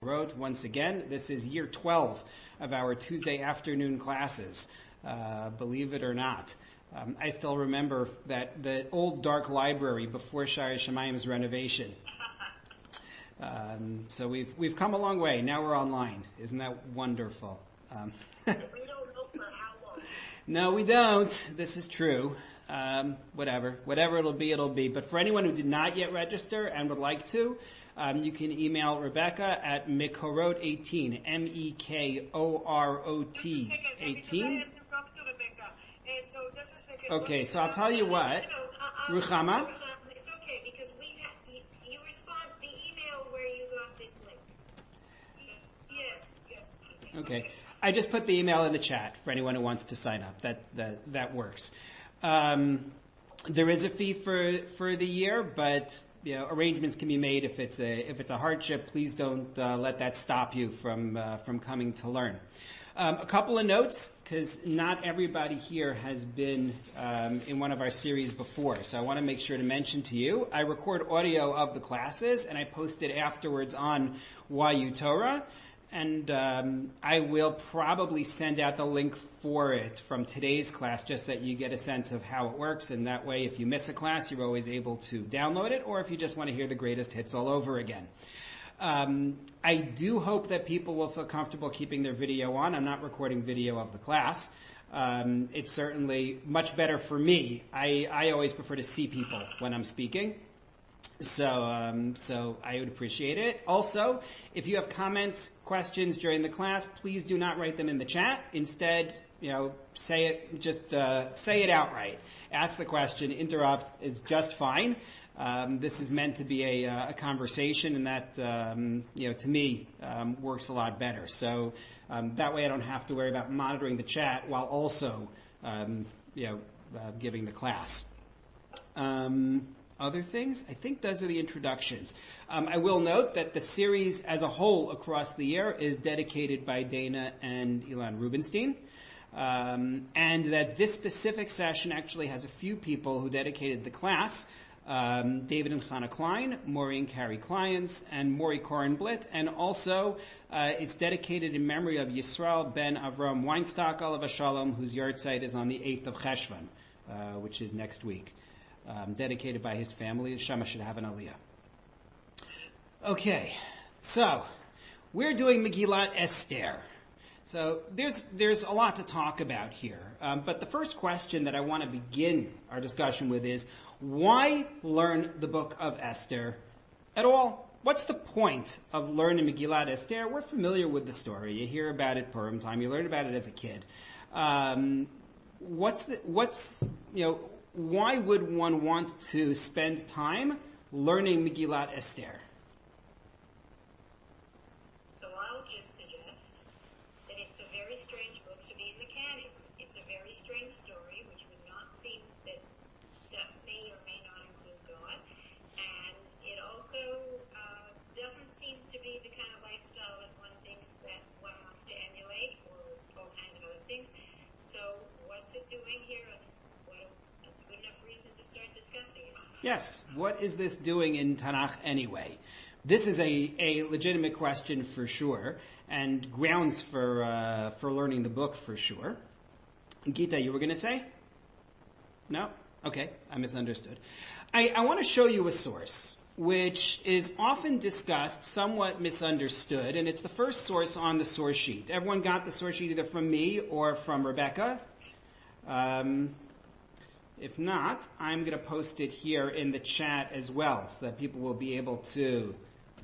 wrote. Once again, this is year 12 of our Tuesday afternoon classes, believe it or not. I still remember that the old dark library before Shari Shemayim's renovation. So we've come a long way. Now we're online. Isn't that wonderful? We don't know for how long. No, we don't. This is true. Whatever it'll be. But for anyone who did not yet register and would like to, you can email Rebecca at Mekorot18, Mekorot 18. Okay, so I'll tell you what, Ruchama. It's okay because you respond the email where you got this link. Yes. Okay, I just put the email in the chat for anyone who wants to sign up. That works. There is a fee for the year, but arrangements can be made if it's a hardship. Please don't let that stop you from coming to learn. A couple of notes, because not everybody here has been in one of our series before, so I want to make sure to mention to you, I record audio of the classes, and I post it afterwards on YU Torah, and I will probably send out the link for it from today's class, just that you get a sense of how it works, and that way if you miss a class, you're always able to download it, or if you just want to hear the greatest hits all over again. I do hope that people will feel comfortable keeping their video on. I'm not recording video of the class. It's certainly much better for me. I always prefer to see people when I'm speaking. So I would appreciate it. Also, if you have comments, questions during the class, please do not write them in the chat. Instead, say it outright. Ask the question, interrupt is just fine. This is meant to be a conversation, and that, to me, works a lot better. So that way I don't have to worry about monitoring the chat while also, giving the class. Other things? I think those are the introductions. I will note that the series as a whole across the year is dedicated by Dana and Ilan Rubenstein. And that this specific session actually has a few people who dedicated the class. David and Chana Klein, Maury and Carrie Clients, and Maury Korenblit, and also it's dedicated in memory of Yisrael ben Avram Weinstock, Olav Shalom, whose yahrzeit is on the 8th of Cheshvan, which is next week. Dedicated by his family. Shema should have an aliyah. Okay, so we're doing Megillat Esther. So there's a lot to talk about here. But the first question that I want to begin our discussion with is, why learn the book of Esther at all? What's the point of learning Megillat Esther? We're familiar with the story. You hear about it Purim time. You learn about it as a kid. Why would one want to spend time learning Megillat Esther? So I'll just suggest that it's a very strange book to be in the canon. It's a very strange story, which would not seem that may or may not include God. And it also doesn't seem to be the kind of lifestyle that one thinks that one wants to emulate, or all kinds of other things. So what's it doing here? And that's good enough reason to start discussing it. Yes. What is this doing in Tanakh anyway? This is a legitimate question for sure, and grounds for learning the book for sure. Gita, you were going to say? No? Okay, I misunderstood. I want to show you a source which is often discussed, somewhat misunderstood, and it's the first source on the source sheet. Everyone got the source sheet either from me or from Rebecca? If not, I'm going to post it here in the chat as well, so that people will be able to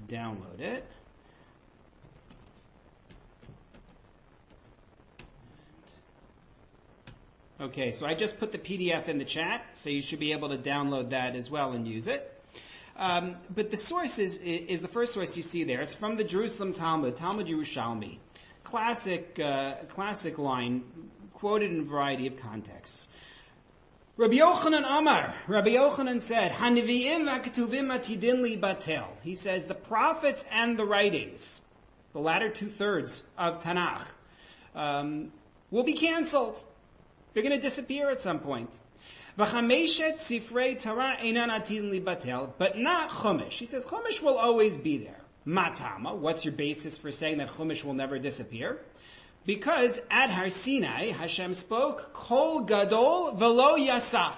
download it. Okay, so I just put the PDF in the chat, so you should be able to download that as well and use it. But the source is the first source you see there. It's from the Jerusalem Talmud, Talmud Yerushalmi. Classic line, quoted in a variety of contexts. Rabbi Yochanan Amar, Rabbi Yochanan said, Hanivi'im v'aketuvim atidin li batel. He says, the prophets and the writings, the latter 2/3 of Tanakh, will be canceled. They're going to disappear at some point. V'chameshet sifrei Torah einan atidin li batel, but not Chumash. He says Chumash will always be there. Matama, what's your basis for saying that Chumash will never disappear? Because at Har Sinai, Hashem spoke, Kol Gadol Velo Yasaf.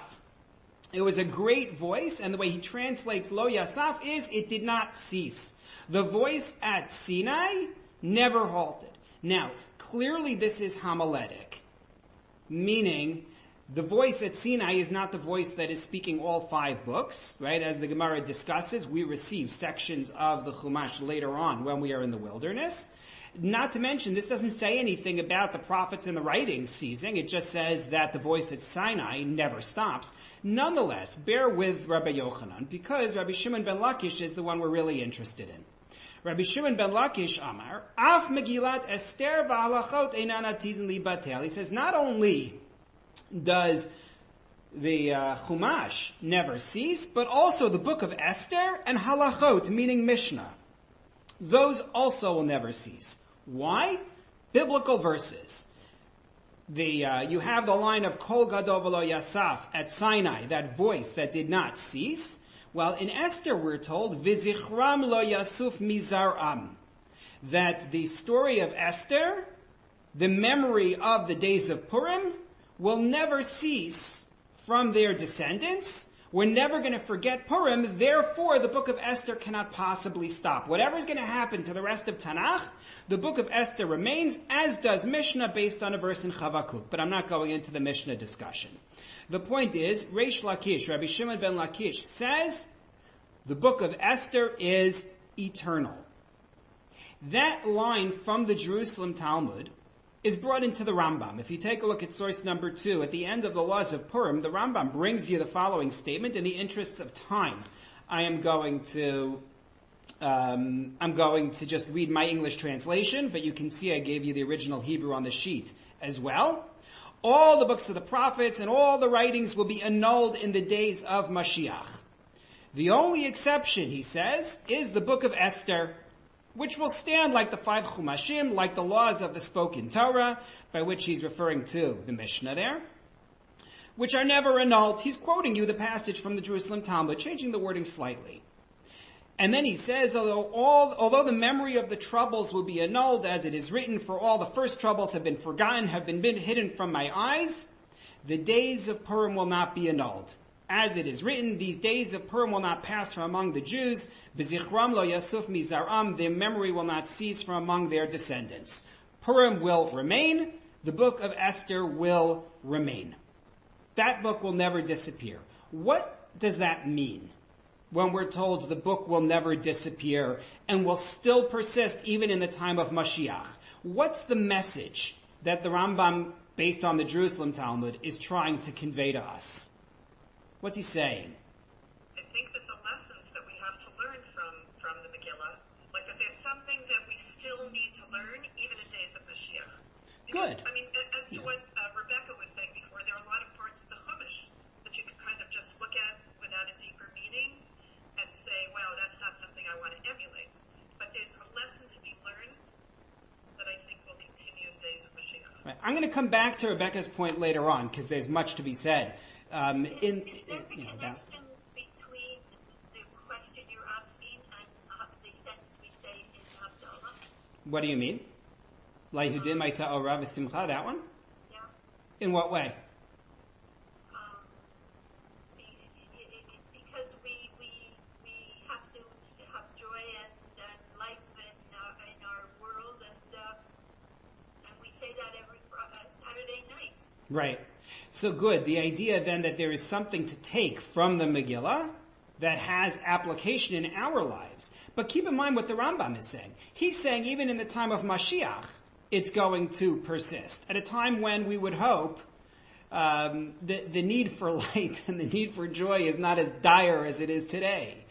It was a great voice, and the way he translates Lo Yasaf is, it did not cease. The voice at Sinai never halted. Now, clearly this is homiletic, meaning the voice at Sinai is not the voice that is speaking all 5 books, right? As the Gemara discusses, we receive sections of the Chumash later on when we are in the wilderness. Not to mention, this doesn't say anything about the prophets and the writings ceasing. It just says that the voice at Sinai never stops. Nonetheless, bear with Rabbi Yochanan, because Rabbi Shimon ben Lakish is the one we're really interested in. Rabbi Shimon ben Lakish Amar, Af Megillat Esther v'halachot einan atidin libatel. He says, not only does the Chumash never cease, but also the book of Esther and halachot, meaning Mishnah. Those also will never cease. Why? Biblical verses. You have the line of Kol Gadol Velo Yasaf at Sinai, that voice that did not cease. Well, in Esther we're told, V'zichram lo yasuf mizaram, that the story of Esther, the memory of the days of Purim, will never cease from their descendants. We're never going to forget Purim, therefore the book of Esther cannot possibly stop. Whatever's going to happen to the rest of Tanakh, the book of Esther remains, as does Mishnah based on a verse in Chavakuk. But I'm not going into the Mishnah discussion. The point is, Reish Lakish, Rabbi Shimon ben Lakish, says the book of Esther is eternal. That line from the Jerusalem Talmud is brought into the Rambam. If you take a look at source number 2, at the end of the laws of Purim, the Rambam brings you the following statement. In the interests of time, I'm going to just read my English translation, but you can see I gave you the original Hebrew on the sheet as well. All the books of the prophets and all the writings will be annulled in the days of Mashiach. The only exception, he says, is the book of Esther, which will stand like the 5 Chumashim, like the laws of the spoken Torah, by which he's referring to the Mishnah there, which are never annulled. He's quoting you the passage from the Jerusalem Talmud, changing the wording slightly. And then he says, although the memory of the troubles will be annulled, as it is written, for all the first troubles have been forgotten, have been hidden from my eyes, the days of Purim will not be annulled. As it is written, these days of Purim will not pass from among the Jews. V'zichram lo yasuf mizaram, their memory will not cease from among their descendants. Purim will remain. The book of Esther will remain. That book will never disappear. What does that mean when we're told the book will never disappear and will still persist even in the time of Mashiach? What's the message that the Rambam, based on the Jerusalem Talmud, is trying to convey to us? What's he saying? I think that the lessons that we have to learn from the Megillah, like that there's something that we still need to learn even in days of Mashiach. Because, Good. I mean, as to what Rebecca was saying before, there are a lot of parts of the Chumash that you can kind of just look at without a deeper meaning and say, well, that's not something I want to emulate. But there's a lesson to be learned that I think will continue in days of Mashiach. Right. I'm going to come back to Rebecca's point later on because there's much to be said. Is there a connection between the question you're asking and the sentence we say in Havdalah? What do you mean? Laihudim Aita Ora V'Simcha, that one? Yeah. In what way? Because we have to have joy and life in our world, and we say that every Saturday night. Right. So good. The idea then that there is something to take from the Megillah that has application in our lives. But keep in mind what the Rambam is saying. He's saying even in the time of Mashiach, it's going to persist. At a time when we would hope the need for light and the need for joy is not as dire as it is today.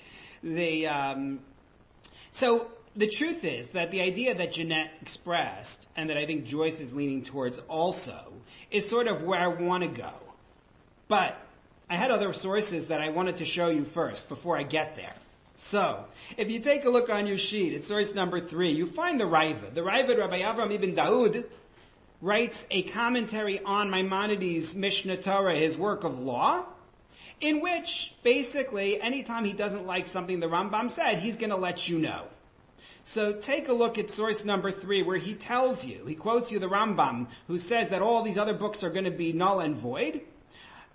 So the truth is that the idea that Jeanette expressed, and that I think Joyce is leaning towards also, is sort of where I want to go. But I had other sources that I wanted to show you first before I get there. So, if you take a look on your sheet at source number 3, you find the Raavad. The Raavad, Rabbi Avram ibn Daud, writes a commentary on Maimonides' Mishnah Torah, his work of law, in which, basically, anytime he doesn't like something the Rambam said, he's going to let you know. So take a look at source number 3, where he tells you, he quotes you the Rambam, who says that all these other books are going to be null and void.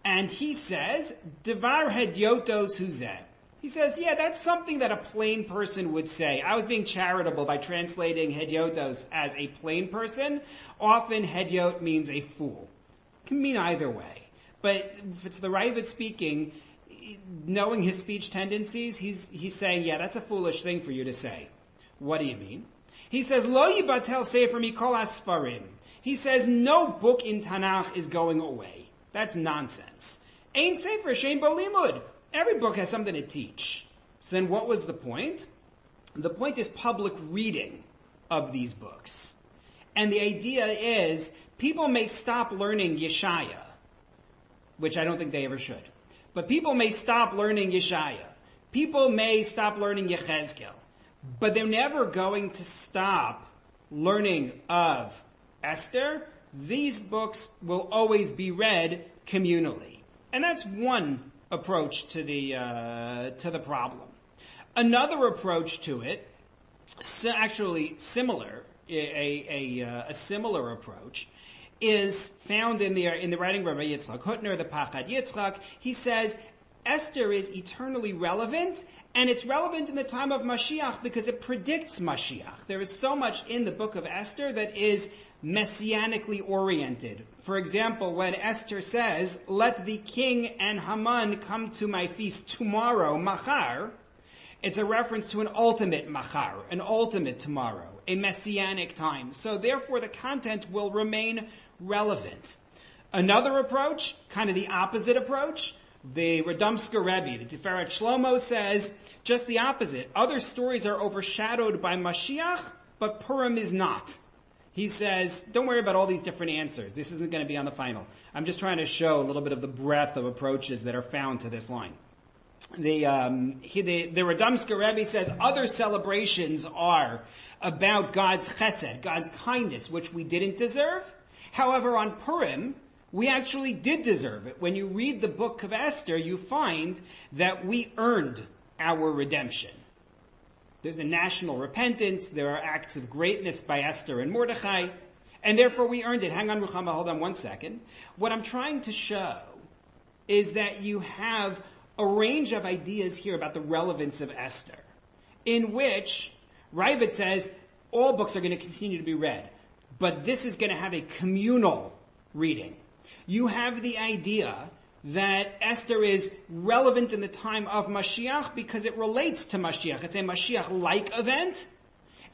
And he says, Devar hedyotos huzeh. He says, yeah, that's something that a plain person would say. I was being charitable by translating hedyotos as a plain person. Often hedyot means a fool. It can mean either way. But if it's the Ravid speaking, knowing his speech tendencies, he's saying, yeah, that's a foolish thing for you to say. What do you mean? He says, Lo yibatel sefer mikol asfarim. He says, no book in Tanakh is going away. That's nonsense. Ein sefer shein bo limud. Every book has something to teach. So then what was the point? The point is public reading of these books. And the idea is, people may stop learning Yeshaya, which I don't think they ever should. But people may stop learning Yeshaya. People may stop learning Yechezkel. But they're never going to stop learning of Esther. These books will always be read communally. And that's one approach to the problem. Another approach to it, actually similar, a similar approach, is found in the writing of Rabbi Yitzchak Hutner, the Pachad Yitzchak. He says Esther is eternally relevant, and it's relevant in the time of Mashiach because it predicts Mashiach. There is so much in the book of Esther that is messianically oriented. For example, when Esther says, let the king and Haman come to my feast tomorrow, machar, it's a reference to an ultimate machar, an ultimate tomorrow, a messianic time. So therefore the content will remain relevant. Another approach, kind of the opposite approach, the Radomsker Rebbe, the Tiferet Shlomo, says just the opposite. Other stories are overshadowed by Mashiach, but Purim is not. He says, don't worry about all these different answers. This isn't going to be on the final. I'm just trying to show a little bit of the breadth of approaches that are found to this line. The Radomsker Rebbe says other celebrations are about God's chesed, God's kindness, which we didn't deserve. However, on Purim, we actually did deserve it. When you read the book of Esther, you find that we earned our redemption. There's a national repentance. There are acts of greatness by Esther and Mordechai. And therefore we earned it. Hang on, Ruchama, hold on one second. What I'm trying to show is that you have a range of ideas here about the relevance of Esther, in which Ravid says all books are going to continue to be read, but this is going to have a communal reading. You have the idea that Esther is relevant in the time of Mashiach because it relates to Mashiach. It's a Mashiach-like event.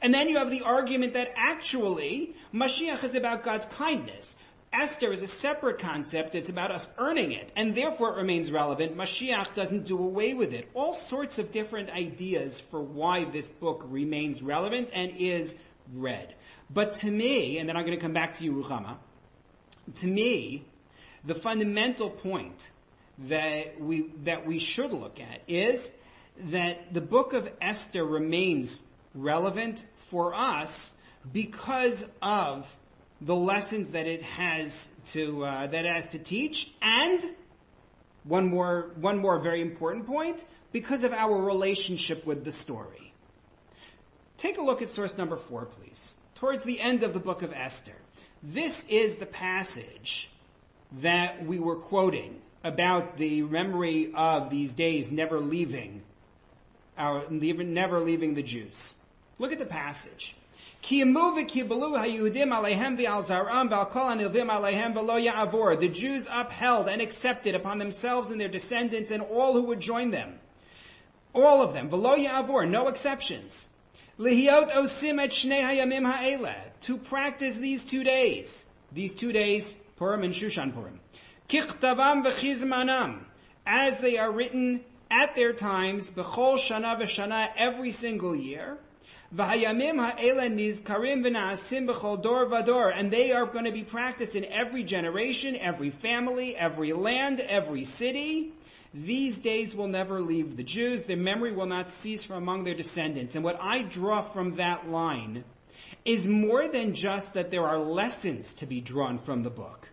And then you have the argument that actually Mashiach is about God's kindness. Esther is a separate concept. It's about us earning it. And therefore it remains relevant. Mashiach doesn't do away with it. All sorts of different ideas for why this book remains relevant and is read. But to me, and then I'm going to come back to you, Ruchama, to me, the fundamental point that we should look at is that the book of Esther remains relevant for us because of the lessons that it has to teach, and one more very important point, because of our relationship with the story. Take a look at source number 4, please. Towards the end of the book of Esther. This is the passage that we were quoting about the memory of these days never leaving the Jews. Look at the passage. The Jews upheld and accepted upon themselves and their descendants and all who would join them. All of them. No exceptions. To practice these 2 days. These 2 days, Purim and Shushan Purim. Kichtavam v'chizmanam, as they are written at their times, b'chol shana v'shana, every single year. V'hayamim ha'ela nizkarim v'na'asim b'chol dor v'dor, and they are going to be practiced in every generation, every family, every land, every city. These days will never leave the Jews. Their memory will not cease from among their descendants. And what I draw from that line is more than just that there are lessons to be drawn from the book,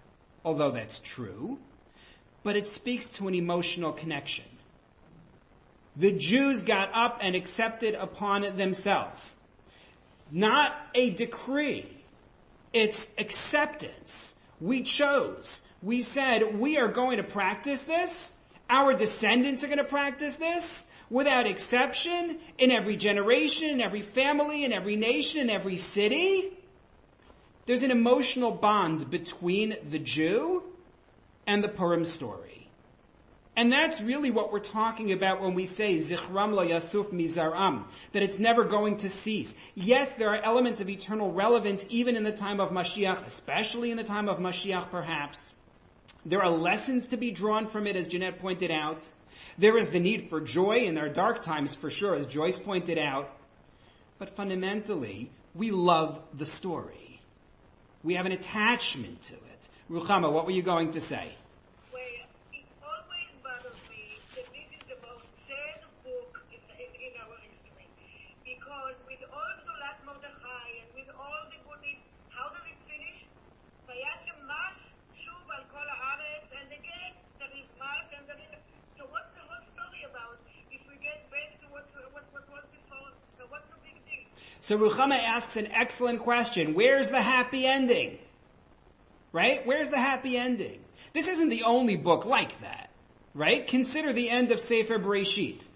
although that's true, but it speaks to an emotional connection. The Jews got up and accepted upon themselves. not a decree. It's acceptance. We chose. We said, we are going to practice this. Our descendants are going to practice this without exception in every generation, in every family, in every nation, in every city. There's an emotional bond between the Jew and the Purim story. And that's really what we're talking about when we say Zichram lo yasuf mizaram, that it's never going to cease. Yes, there are elements of eternal relevance even in the time of Mashiach, especially in the time of Mashiach perhaps. There are lessons to be drawn from it, as Jeanette pointed out. There is the need for joy in our dark times for sure, as Joyce pointed out. But fundamentally, we love the story. We have an attachment to it. Ruchama, what were you going to say? It's always bothered me that this is the most sad book in our history. Because with all Gdolat Mordechai and with all the goodies, how does it finish? Vayasem mas shuv al kol haaretz, and again there is mas and there is. So what's the whole story about? If we get back to what was before, so what's the big deal? So Ruchama asks an excellent question. Where's the happy ending? Right? Where's the happy ending? This isn't the only book like that. Right? Consider the end of Sefer Bereshit.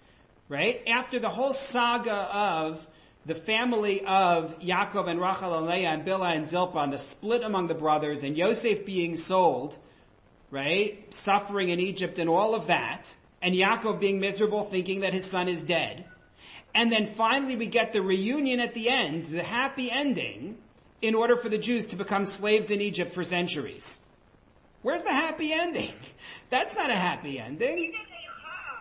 Right? After the whole saga of the family of Yaakov and Rachel and Leah and Bilhah and Zilpah and the split among the brothers and Yosef being sold, right? Suffering in Egypt and all of that, and Yaakov being miserable thinking that his son is dead. And then finally we get the reunion at the end, the happy ending, in order for the Jews to become slaves in Egypt for centuries. Where's the happy ending? That's not a happy ending.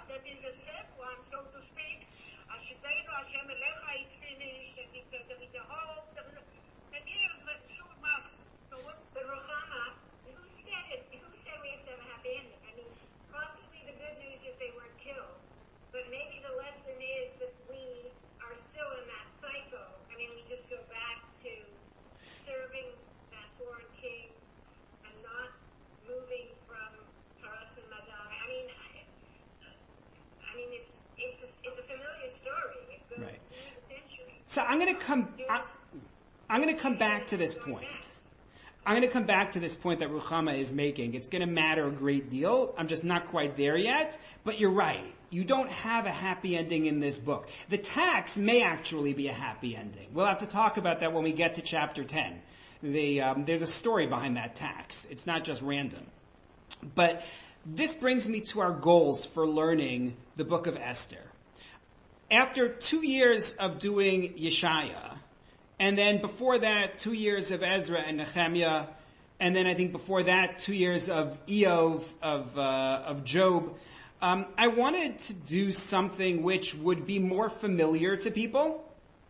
That is a sad one, so to speak. Ashiteinu Hashem Elecha, it's finished, and there is a hope, and here's the sure must. So what's the Ruchama? Who said it? Who said we have to have a happy ending? I mean, possibly the good news is they weren't killed, but maybe the lesson is that we are still in that cycle. I mean, we just go back to serving that foreign king and not moving from Taras and Madai. I mean, it's a familiar story. It goes Right. through the centuries. So I'm going to come back to this point. I'm going to come back to this point that Ruchama is making. It's going to matter a great deal. I'm just not quite there yet. But you're right. You don't have a happy ending in this book. The tax may actually be a happy ending. We'll have to talk about that when we get to chapter 10. There's a story behind that tax. It's not just random. But this brings me to our goals for learning the book of Esther. After 2 years of doing Yeshaya, and then before that, 2 years of Ezra and Nehemiah, and then I think before that, 2 years of Eov, of Job, I wanted to do something which would be more familiar to people,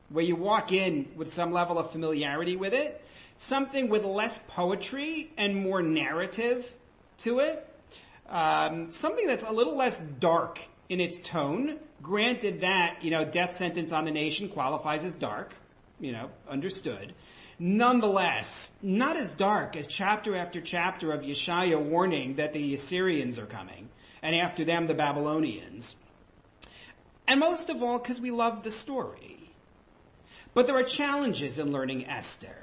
where you walk in with some level of familiarity with it, something with less poetry and more narrative to it, something that's a little less dark in its tone. Granted that, death sentence on the nation qualifies as dark, understood. Nonetheless, not as dark as chapter after chapter of Yeshaya warning that the Assyrians are coming, and after them the Babylonians. And most of all, because we love the story. But there are challenges in learning Esther.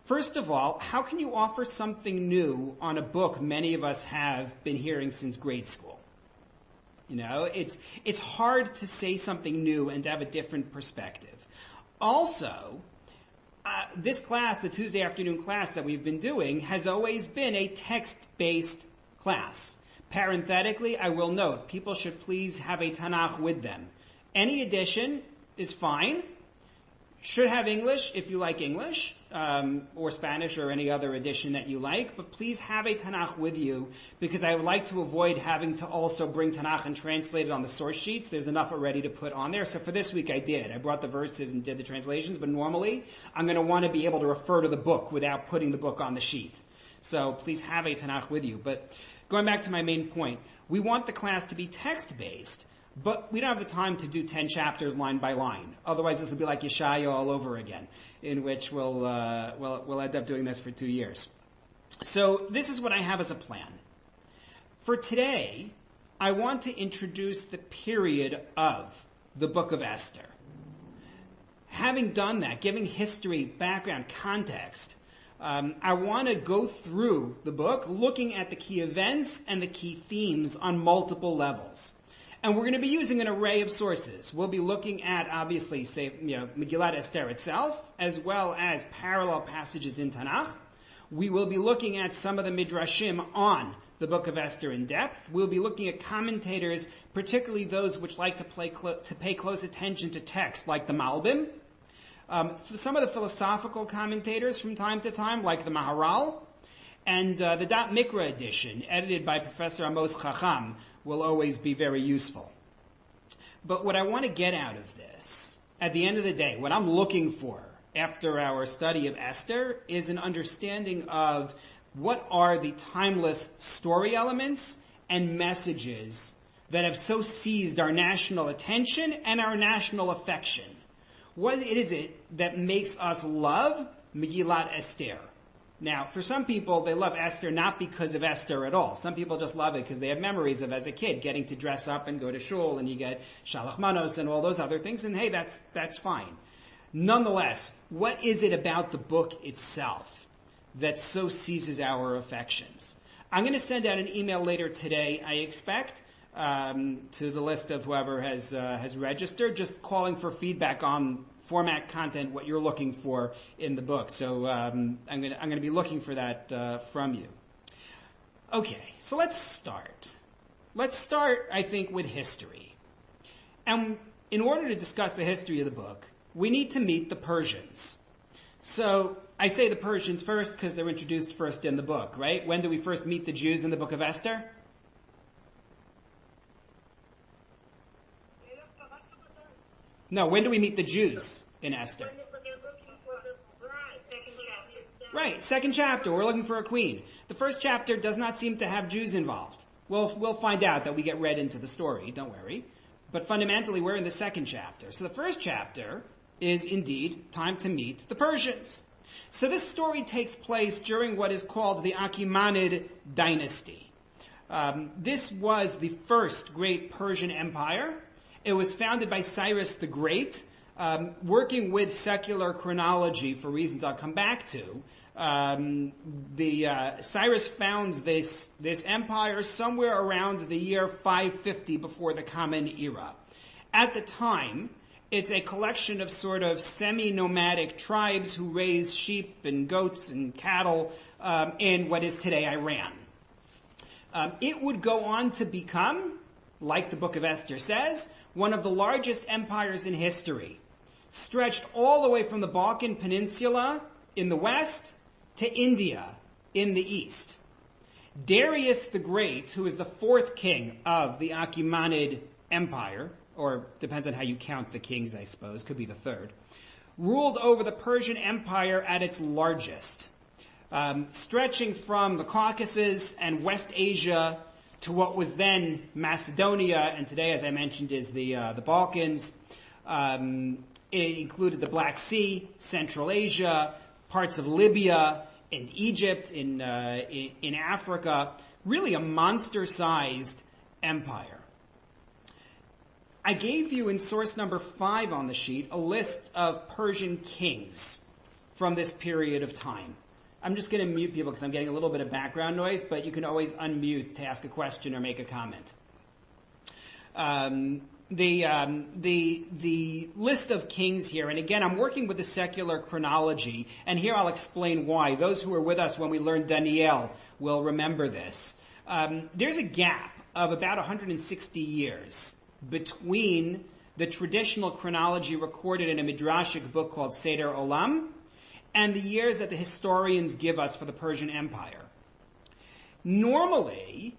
First of all, how can you offer something new on a book many of us have been hearing since grade school? It's hard to say something new and to have a different perspective. Also, this class, the Tuesday afternoon class that we've been doing, has always been a text-based class. Parenthetically, I will note, people should please have a Tanakh with them. Any edition is fine. Should have English if you like English, or Spanish or any other edition that you like, but please have a Tanakh with you, because I would like to avoid having to also bring Tanakh and translate it on the source sheets. There's enough already to put on there. So for this week I did. I brought the verses and did the translations, but normally I'm going to want to be able to refer to the book without putting the book on the sheet. So please have a Tanakh with you. But going back to my main point, we want the class to be text-based, but we don't have the time to do 10 chapters line by line. Otherwise, this will be like Yeshaya all over again, in which we'll end up doing this for 2 years. So this is what I have as a plan. For today, I want to introduce the period of the Book of Esther. having done that, giving history, background, context, I want to go through the book looking at the key events and the key themes on multiple levels. And we're going to be using an array of sources. We'll be looking at, obviously, say, Megillat Esther itself, as well as parallel passages in Tanakh. We will be looking at some of the midrashim on the Book of Esther in depth. We'll be looking at commentators, particularly those which like to pay close attention to text, like the Malbim. Some of the philosophical commentators from time to time, like the Maharal, and the Dot Mikra edition, edited by Professor Amos Chacham, will always be very useful. But what I want to get out of this, at the end of the day, what I'm looking for after our study of Esther is an understanding of what are the timeless story elements and messages that have so seized our national attention and our national affection. What is it that makes us love Megillat Esther? Now, for some people, they love Esther not because of Esther at all. Some people just love it because they have memories of, as a kid, getting to dress up and go to shul, and you get shalach manos and all those other things, and hey, that's fine. Nonetheless, what is it about the book itself that so seizes our affections? I'm going to send out an email later today, I expect, to the list of whoever has registered, just calling for feedback on format, content, what you're looking for in the book. So I'm going to be looking for that from you. Okay, so let's start. Let's start, I think, with history. And in order to discuss the history of the book, we need to meet the Persians. So I say the Persians first because they're introduced first in the book, right? When do we first meet the Jews in the Book of Esther? No, when do we meet the Jews in Esther? When they're looking for the bride, second chapter. Right, second chapter, we're looking for a queen. The first chapter does not seem to have Jews involved. We'll find out that we get read into the story, don't worry. But fundamentally, we're in the second chapter. So the first chapter is indeed time to meet the Persians. So this story takes place during what is called the Akimanid Dynasty. This was the first great Persian empire. It was founded by Cyrus the Great, working with secular chronology for reasons I'll come back to. Cyrus founds this empire somewhere around the year 550 before the Common Era. At the time, it's a collection of sort of semi-nomadic tribes who raise sheep and goats and cattle in what is today Iran. It would go on to become, like the Book of Esther says, one of the largest empires in history, stretched all the way from the Balkan Peninsula in the west to India in the east. Darius the Great, who is the fourth king of the Akimanid Empire, or depends on how you count the kings, I suppose, could be the third, ruled over the Persian Empire at its largest, stretching from the Caucasus and West Asia to what was then Macedonia, and today, as I mentioned, is the Balkans. It included the Black Sea, Central Asia, parts of Libya, in Egypt, in Africa. Really a monster-sized empire. I gave you in source number 5 on the sheet a list of Persian kings from this period of time. I'm just going to mute people because I'm getting a little bit of background noise, but you can always unmute to ask a question or make a comment. The list of kings here, and again, I'm working with the secular chronology, and here I'll explain why. Those who were with us when we learned Daniel will remember this. There's a gap of about 160 years between the traditional chronology recorded in a midrashic book called Seder Olam and the years that the historians give us for the Persian Empire. Normally,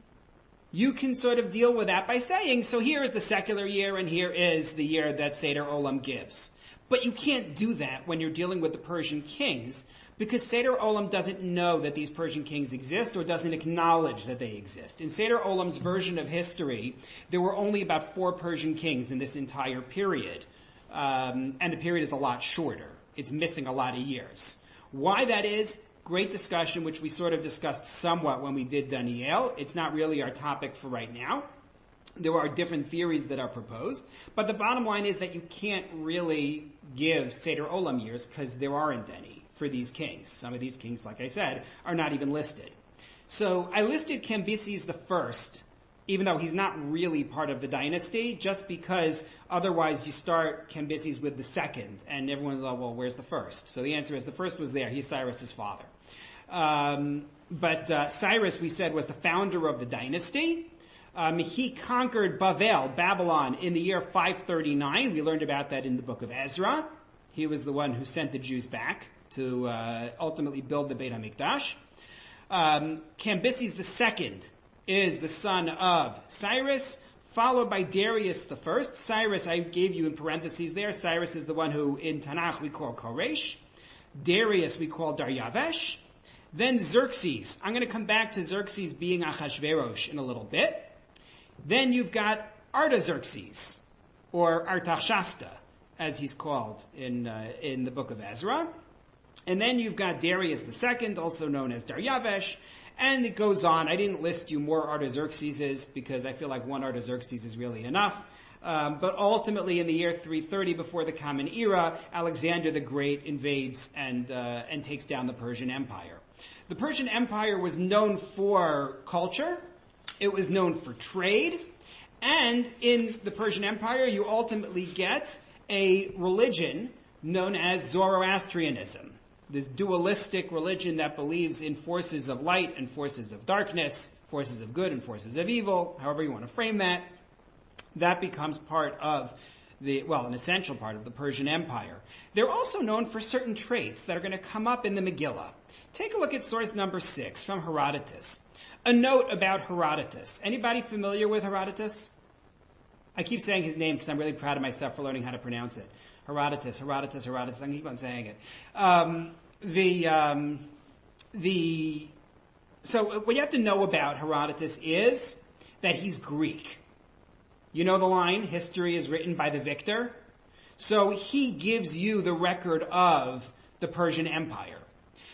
you can sort of deal with that by saying, so here is the secular year and here is the year that Seder Olam gives. But you can't do that when you're dealing with the Persian kings, because Seder Olam doesn't know that these Persian kings exist or doesn't acknowledge that they exist. In Seder Olam's version of history, there were only about 4 Persian kings in this entire period. And the period is a lot shorter. It's missing a lot of years. Why that is, great discussion, which we sort of discussed somewhat when we did Daniel. It's not really our topic for right now. There are different theories that are proposed, but the bottom line is that you can't really give Seder Olam years because there aren't any for these kings. Some of these kings, like I said, are not even listed. So I listed Cambyses the first, even though he's not really part of the dynasty, just because otherwise you start Cambyses with the second, and everyone's like, well, where's the first? So the answer is the first was there. He's Cyrus's father. But Cyrus, we said, was the founder of the dynasty. He conquered Babylon, in the year 539. We learned about that in the Book of Ezra. He was the one who sent the Jews back to ultimately build the Beit HaMikdash. Cambyses II is the son of Cyrus, followed by Darius the First. Cyrus, I gave you in parentheses there. Cyrus is the one who in Tanakh we call Koresh. Darius we call Daryavesh. Then Xerxes. I'm going to come back to Xerxes being Achashiveroch in a little bit. Then you've got Artaxerxes, or Artaxasta, as he's called in the Book of Ezra. And then you've got Darius II, also known as Daryavesh, and it goes on. I didn't list you more Artaxerxeses because I feel like one Artaxerxes is really enough. But ultimately, in the year 330 before the Common Era, Alexander the Great invades and takes down the Persian Empire. The Persian Empire was known for culture. It was known for trade. And in the Persian Empire, you ultimately get a religion known as Zoroastrianism. This dualistic religion that believes in forces of light and forces of darkness, forces of good and forces of evil, however you want to frame that. That becomes part of an essential part of the Persian Empire. They're also known for certain traits that are going to come up in the Megillah. Take a look at source number 6 from Herodotus. A note about Herodotus. Anybody familiar with Herodotus? I keep saying his name because I'm really proud of myself for learning how to pronounce it. Herodotus. I'm going to keep on saying it. So what you have to know about Herodotus is that he's Greek. You know the line, history is written by the victor? So he gives you the record of the Persian Empire.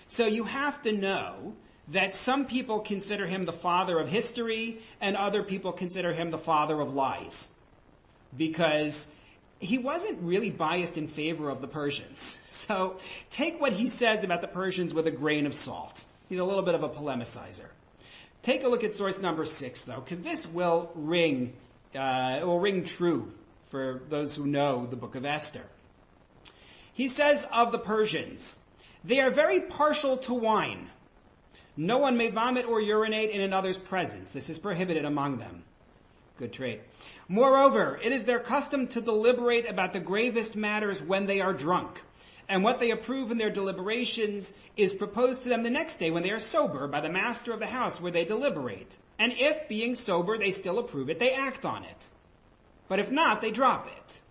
So you have to know that some people consider him the father of history and other people consider him the father of lies. Because he wasn't really biased in favor of the Persians. So take what he says about the Persians with a grain of salt. He's a little bit of a polemicizer. Take a look at source number 6, though, because this will ring true for those who know the Book of Esther. He says of the Persians, they are very partial to wine. No one may vomit or urinate in another's presence. This is prohibited among them. Good trait. Moreover, it is their custom to deliberate about the gravest matters when they are drunk. And what they approve in their deliberations is proposed to them the next day when they are sober by the master of the house where they deliberate. And if, being sober, they still approve it, they act on it. But if not, they drop it.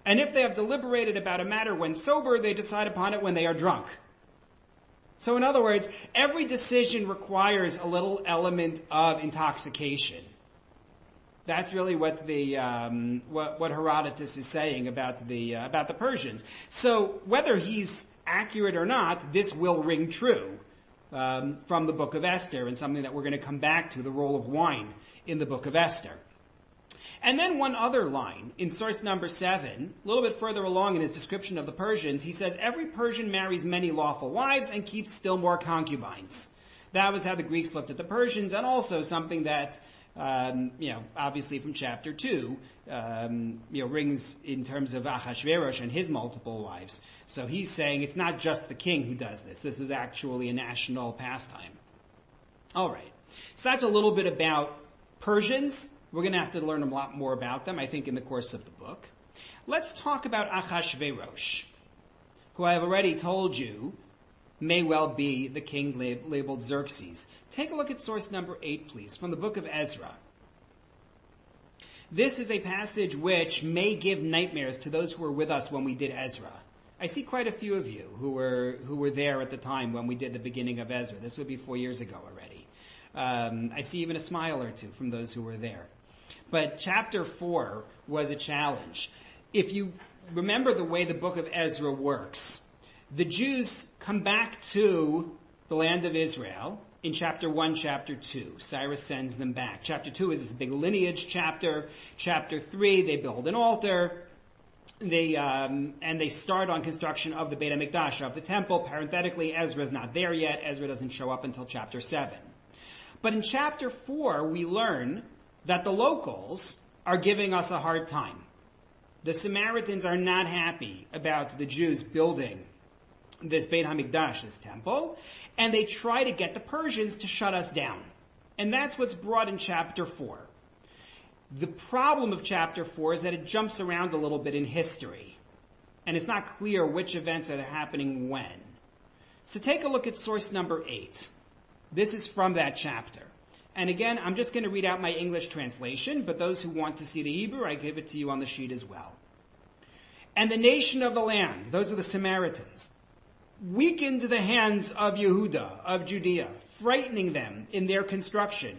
And if they have deliberated about a matter when sober, they decide upon it when they are drunk. So in other words, every decision requires a little element of intoxication. That's really what what Herodotus is saying about the Persians. So whether he's accurate or not, this will ring true from the Book of Esther, and something that we're going to come back to, the role of wine in the Book of Esther. And then one other line in source number 7, a little bit further along in his description of the Persians, he says, every Persian marries many lawful wives and keeps still more concubines. That was how the Greeks looked at the Persians, and also something that obviously from chapter 2, rings in terms of Achashiveroch and his multiple wives. So he's saying it's not just the king who does this. This is actually a national pastime. All right. So that's a little bit about Persians. We're going to have to learn a lot more about them, I think, in the course of the book. Let's talk about Achashiveroch, who I have already told you may well be the king labeled Xerxes. Take a look at source number 8, please, from the Book of Ezra. This is a passage which may give nightmares to those who were with us when we did Ezra. I see quite a few of you who were there at the time when we did the beginning of Ezra. This would be 4 years ago already. I see even a smile or two from those who were there. But chapter 4 was a challenge. If you remember the way the Book of Ezra works, the Jews come back to the land of Israel in chapter 1, chapter 2. Cyrus sends them back. Chapter 2 is this big lineage chapter. Chapter 3, they build an altar. And they start on construction of the Beit HaMikdash, of the temple. Parenthetically, Ezra's not there yet. Ezra doesn't show up until chapter 7. But in chapter 4, we learn that the locals are giving us a hard time. The Samaritans are not happy about the Jews building this Beit HaMikdash, this temple, and they try to get the Persians to shut us down. And that's what's brought in chapter 4. The problem of chapter 4 is that it jumps around a little bit in history, and it's not clear which events are happening when. So take a look at source number 8. This is from that chapter. And again, I'm just going to read out my English translation, but those who want to see the Hebrew, I give it to you on the sheet as well. And the nation of the land, those are the Samaritans, weakened the hands of Yehuda, of Judea, frightening them in their construction,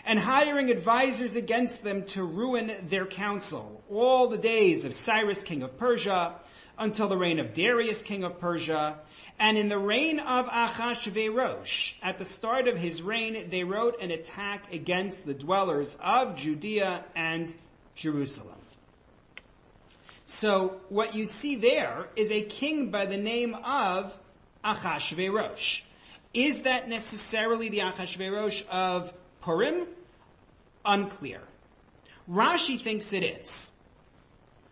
and hiring advisors against them to ruin their counsel all the days of Cyrus, king of Persia, until the reign of Darius, king of Persia. And in the reign of Achashiveroch, at the start of his reign, they wrote an attack against the dwellers of Judea and Jerusalem. So what you see there is a king by the name of Achashiveroch. Is that necessarily the Achashiveroch of Purim? Unclear. Rashi thinks it is.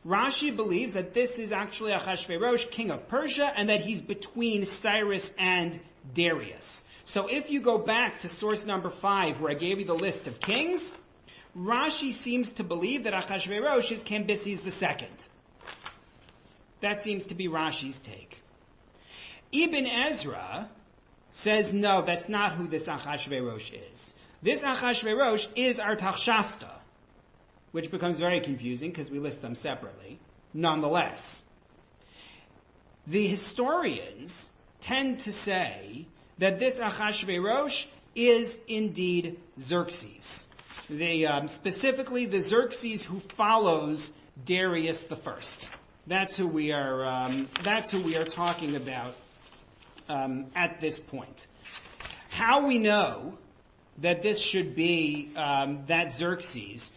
Rashi believes that this is actually Achashiveroch, king of Persia, and that he's between Cyrus and Darius. So if you go back to source number 5, where I gave you the list of kings, Rashi seems to believe that Achashiveroch is Cambyses II. That seems to be Rashi's take. Ibn Ezra says, no, that's not who this Achashiveroch is. This Achashiveroch is Artaxerxes, which becomes very confusing because we list them separately. Nonetheless, the historians tend to say that this Achashiveroch is indeed Xerxes. Specifically, the Xerxes who follows Darius the First. That's who we are talking about at this point. How we know that this should be that Xerxes?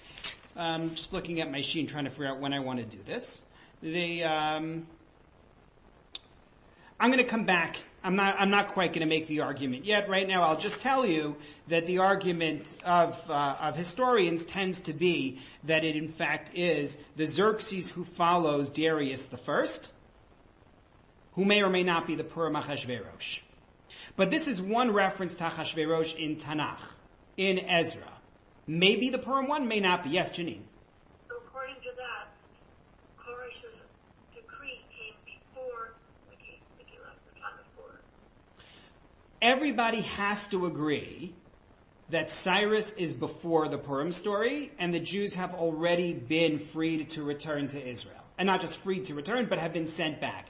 Just looking at my sheet and trying to figure out when I want to do this. I'm going to come back. I'm not quite going to make the argument yet. Right now, I'll just tell you that the argument of historians tends to be that it in fact is the Xerxes who follows Darius the First, who may or may not be the Purim Achashverosh. But this is one reference to Achashverosh in Tanakh, in Ezra. Maybe the Purim one, may not be. Yes, Janine. So according to that, Koresh's decree came before the time of Purim. Everybody has to agree that Cyrus is before the Purim story, and the Jews have already been freed to return to Israel. And not just freed to return, but have been sent back.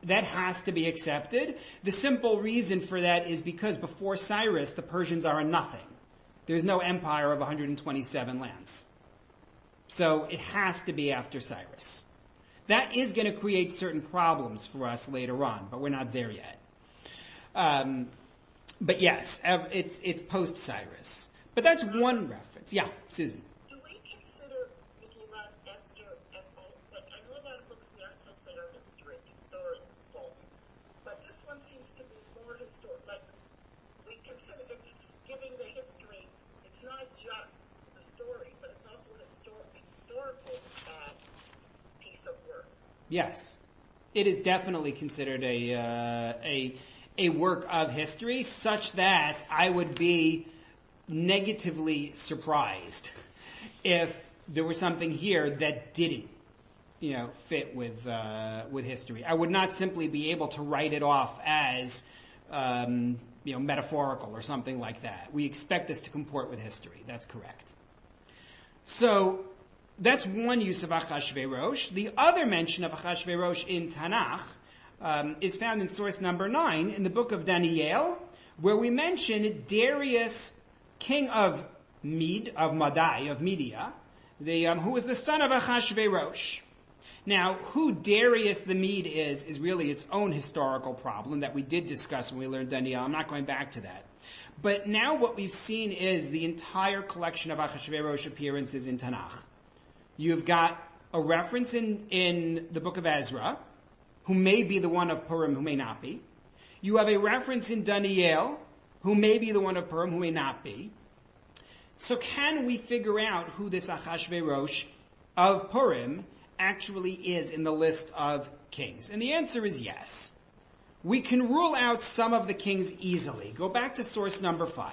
That has to be accepted. The simple reason for that is because before Cyrus, the Persians are a nothing. There's no empire of 127 lands. So it has to be after Cyrus. That is going to create certain problems for us later on, but we're not there yet. But yes, it's post-Cyrus. But that's one reference. Yeah, Susan. Do we consider Megillat Esther as old? Like, I know a lot of books we aren't supposed to say are historical, but this one seems to be more historic. Like, we consider it's giving the history. It's not just the story, but it's also a historical piece of work. Yes, it is definitely considered a work of history, such that I would be negatively surprised if there was something here that didn't, fit with history. I would not simply be able to write it off as, metaphorical or something like that. We expect this to comport with history. That's correct. So that's one use of Achashverosh. The other mention of Achashverosh in Tanakh is found in source number 9 in the book of Daniel, where we mention Darius, king of Media, who was the son of Achashverosh. Now, who Darius the Mede is really its own historical problem that we did discuss when we learned Daniel. I'm not going back to that. But now what we've seen is the entire collection of Achashiverosh appearances in Tanakh. You've got a reference in the Book of Ezra, who may be the one of Purim, who may not be. You have a reference in Daniel, who may be the one of Purim, who may not be. So can we figure out who this Achashverosh of Purim actually is in the list of kings? And the answer is yes. We can rule out some of the kings easily. Go back to source number 5.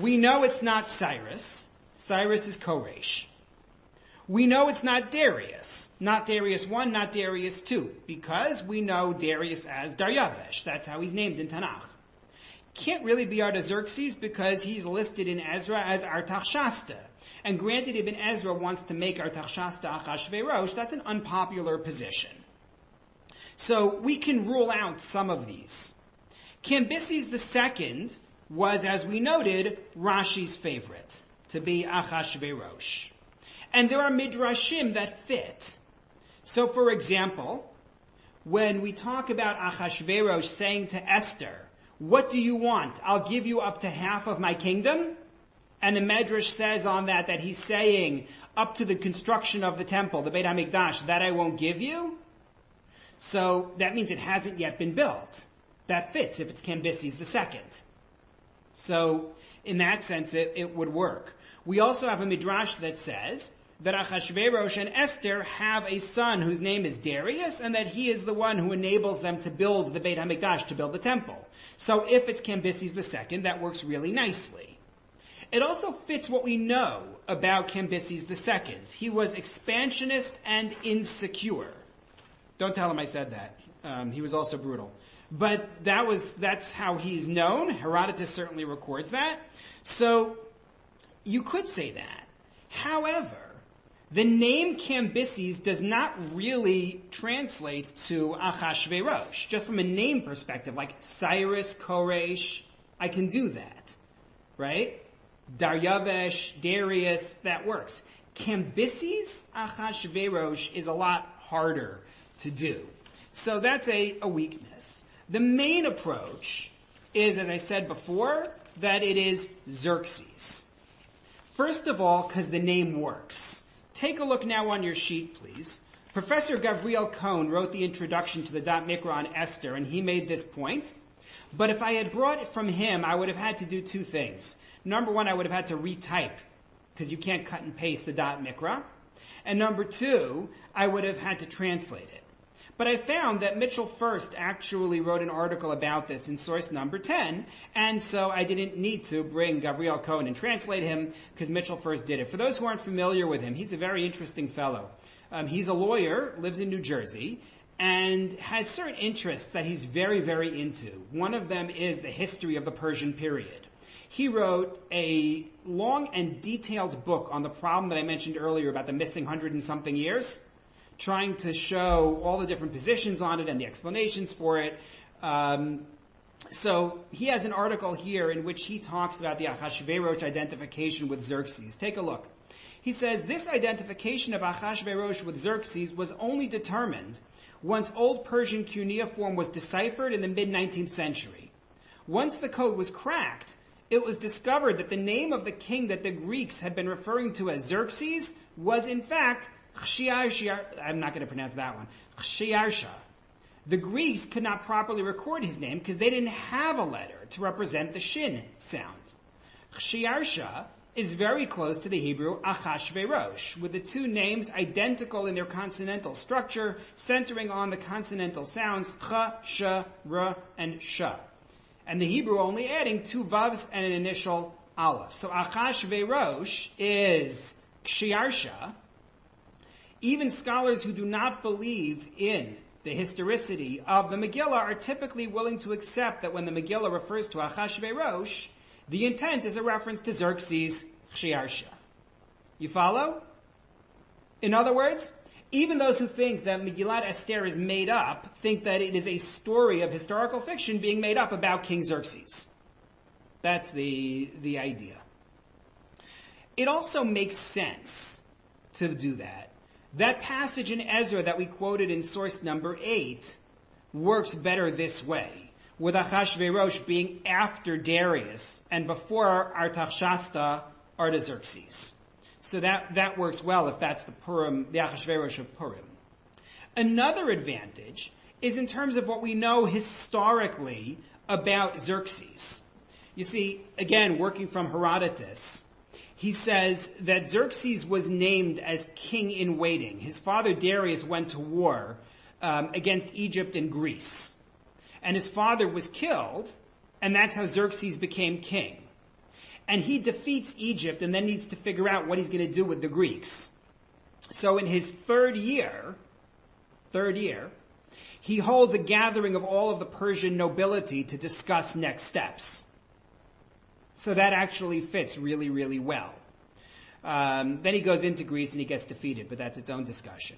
We know it's not Cyrus. Cyrus is Koresh. We know it's not Darius. Not Darius 1, not Darius 2. Because we know Darius as Daryavesh. That's how he's named in Tanakh. Can't really be Artaxerxes because he's listed in Ezra as Artaxshasta. And granted, Ibn Ezra wants to make Artaxshasta Achashverosh, that's an unpopular position. So we can rule out some of these. Cambyses II was, as we noted, Rashi's favorite, to be Achashverosh. And there are midrashim that fit. So for example, when we talk about Achashverosh saying to Esther, "What do you want? I'll give you up to half of my kingdom." And the Medrash says on that he's saying, up to the construction of the temple, the Beit HaMikdash, that I won't give you. So that means it hasn't yet been built. That fits if it's Cambyses II. So in that sense, it would work. We also have a Midrash that says that Achashverosh and Esther have a son whose name is Darius, and that he is the one who enables them to build the Beit HaMikdash, to build the temple. So if it's Cambyses II, that works really nicely. It also fits what we know about Cambyses II. He was expansionist and insecure. Don't tell him I said that. He was also brutal. But that's how he's known. Herodotus certainly records that. So you could say that. However, the name Cambyses does not really translate to Achashverosh. Just from a name perspective, like Cyrus, Koresh, I can do that. Right? Daryavesh, Darius, that works. Cambyses, Achashverosh is a lot harder to do. So that's a weakness. The main approach is, as I said before, that it is Xerxes. First of all, because the name works. Take a look now on your sheet, please. Professor Gavriel Cohn wrote the introduction to the Dot Mikra on Esther, and he made this point. But if I had brought it from him, I would have had to do two things. Number one, I would have had to retype, because you can't cut and paste the Dot Mikra. And number two, I would have had to translate it. But I found that Mitchell First actually wrote an article about this in source number 10, and so I didn't need to bring Gavriel Cohn and translate him, because Mitchell First did it. For those who aren't familiar with him, he's a very interesting fellow. He's a lawyer, lives in New Jersey, and has certain interests that he's very, very into. One of them is the history of the Persian period. He wrote a long and detailed book on the problem that I mentioned earlier about the missing 100 and something years, trying to show all the different positions on it and the explanations for it. So he has an article here in which he talks about the Achashiveroch identification with Xerxes. Take a look. He says, this identification of Achashverosh with Xerxes was only determined once Old Persian cuneiform was deciphered in the mid-19th century. Once the code was cracked, it was discovered that the name of the king that the Greeks had been referring to as Xerxes was in fact I'm not going to pronounce that one. Xerxes. The Greeks could not properly record his name because they didn't have a letter to represent the shin sound. Xerxes is very close to the Hebrew Achashverosh, with the two names identical in their consonantal structure, centering on the consonantal sounds ch, sh, r, and sh. And the Hebrew only adding two vavs and an initial aleph. So Achashverosh is Xerxes. Even scholars who do not believe in the historicity of the Megillah are typically willing to accept that when the Megillah refers to Achashverosh, the intent is a reference to Xerxes, Xerxes. You follow? In other words, even those who think that Megillat Esther is made up think that it is a story of historical fiction being made up about King Xerxes. That's the idea. It also makes sense to do that. That passage in Ezra that we quoted in source number 8 works better this way, with Achashiveroch being after Darius and before Artaxerxes, Artaxerxes. So that works well if that's the Purim, the Achashiveroch of Purim. Another advantage is in terms of what we know historically about Xerxes. You see, again, working from Herodotus, he says that Xerxes was named as king in waiting. His father Darius went to war against Egypt and Greece. And his father was killed, and that's how Xerxes became king. And he defeats Egypt and then needs to figure out what he's going to do with the Greeks. So in his third year, he holds a gathering of all of the Persian nobility to discuss next steps. So that actually fits really, really well. Then he goes into Greece and he gets defeated, but that's its own discussion.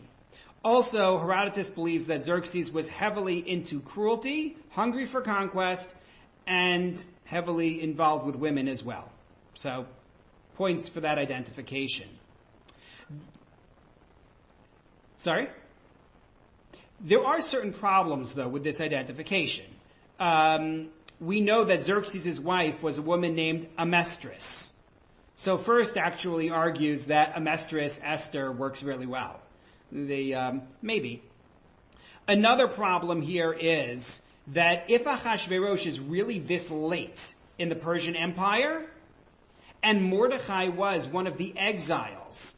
Also, Herodotus believes that Xerxes was heavily into cruelty, hungry for conquest, and heavily involved with women as well. So, points for that identification. Sorry? There are certain problems, though, with this identification. We know that Xerxes' wife was a woman named Amestris. So first actually argues that Amestris, Esther, works really well. Maybe. Another problem here is that if Achashiveroch is really this late in the Persian Empire, and Mordechai was one of the exiles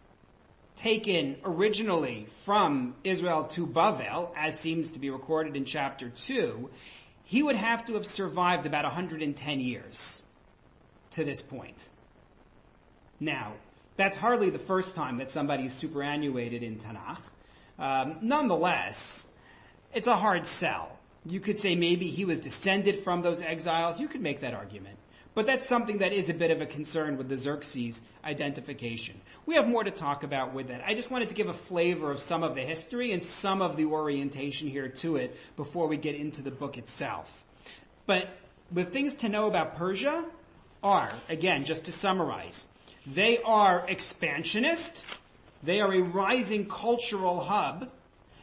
taken originally from Israel to Bavel, as seems to be recorded in chapter 2, he would have to have survived about 110 years to this point. Now, that's hardly the first time that somebody is superannuated in Tanakh. Nonetheless, it's a hard sell. You could say maybe he was descended from those exiles. You could make that argument. But that's something that is a bit of a concern with the Xerxes identification. We have more to talk about with that. I just wanted to give a flavor of some of the history and some of the orientation here to it before we get into the book itself. But the things to know about Persia are, again, just to summarize, they are expansionist. They are a rising cultural hub.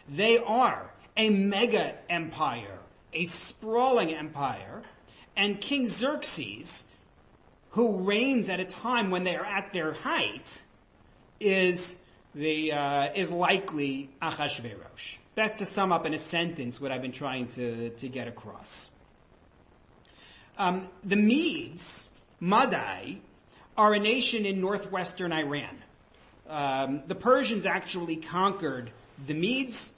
They are a mega empire, a sprawling empire. And King Xerxes, who reigns at a time when they are at their height, is likely Achashiveroch. That's to sum up in a sentence what I've been trying to get across. The Medes, Madai, are a nation in northwestern Iran. The Persians actually conquered the Medes.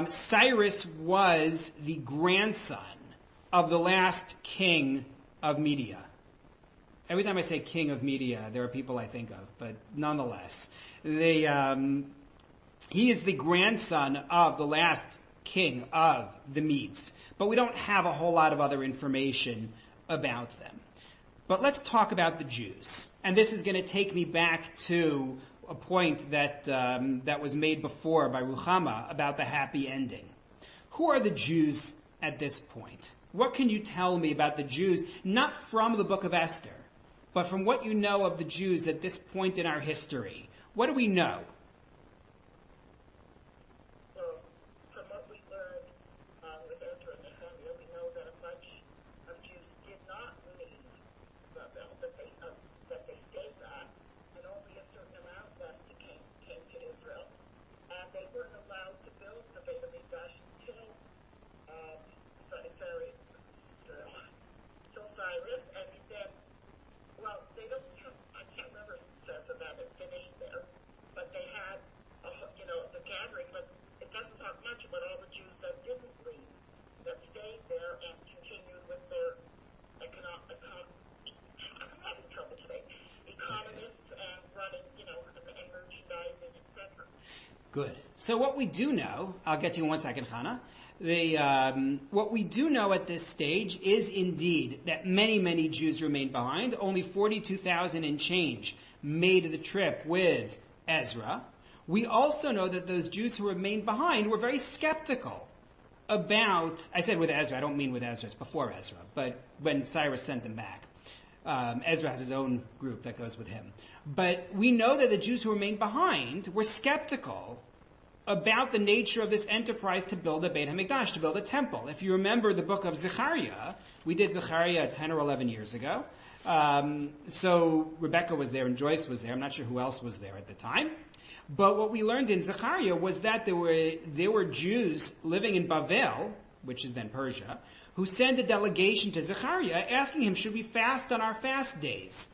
Cyrus was the grandson of the last king of Media. Every time I say king of Media, there are people I think of, but nonetheless. He is the grandson of the last king of the Medes. But we don't have a whole lot of other information about them. But let's talk about the Jews. And this is going to take me back to a point that was made before by Ruchama about the happy ending. Who are the Jews at this point? What can you tell me about the Jews, not from the Book of Esther, but from what you know of the Jews at this point in our history? What do we know? Well, from what we learned with Ezra and Nehemiah, we know that a bunch of Jews did not leave Babel, that they stayed back, and only a certain amount left came to Israel, and they weren't allowed to build the Beit HaMikdash until Cyrus, and then, well, they don't have, I can't remember if it says that it finished there, but they had, the gathering, but it doesn't talk much about all the Jews that didn't leave, that stayed there and continued with their I'm having trouble today, economists and running, and merchandising, etc. Good. So what we do know, I'll get to you in 1 second, Hannah. What we do know at this stage is indeed that many, many Jews remained behind. Only 42,000 and change made the trip with Ezra. We also know that those Jews who remained behind were very skeptical about, I said with Ezra, I don't mean with Ezra, it's before Ezra, but when Cyrus sent them back. Ezra has his own group that goes with him. But we know that the Jews who remained behind were skeptical about the nature of this enterprise to build a Beit HaMikdash, to build a temple. If you remember the book of Zechariah, we did Zechariah 10 or 11 years ago. So Rebecca was there and Joyce was there. I'm not sure who else was there at the time. But what we learned in Zechariah was that there were Jews living in Bavel, which is then Persia, who sent a delegation to Zechariah asking him, should we fast on our fast days?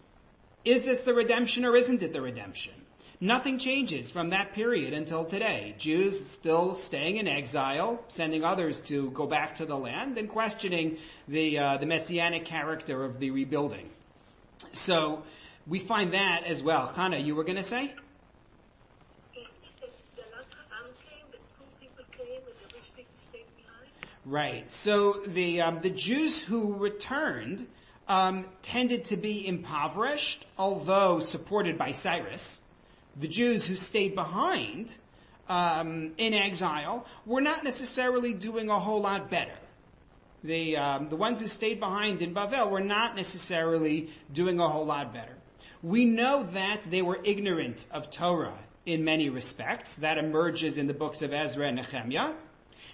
Is this the redemption or isn't it the redemption? Nothing changes from that period until today. Jews still staying in exile, sending others to go back to the land, and questioning the messianic character of the rebuilding. So we find that as well. Chana, you were going to say? Right. So the Jews who returned tended to be impoverished, although supported by Cyrus. The Jews who stayed behind in exile were not necessarily doing a whole lot better. The ones who stayed behind in Bavel were not necessarily doing a whole lot better. We know that they were ignorant of Torah in many respects. That emerges in the books of Ezra and Nehemiah.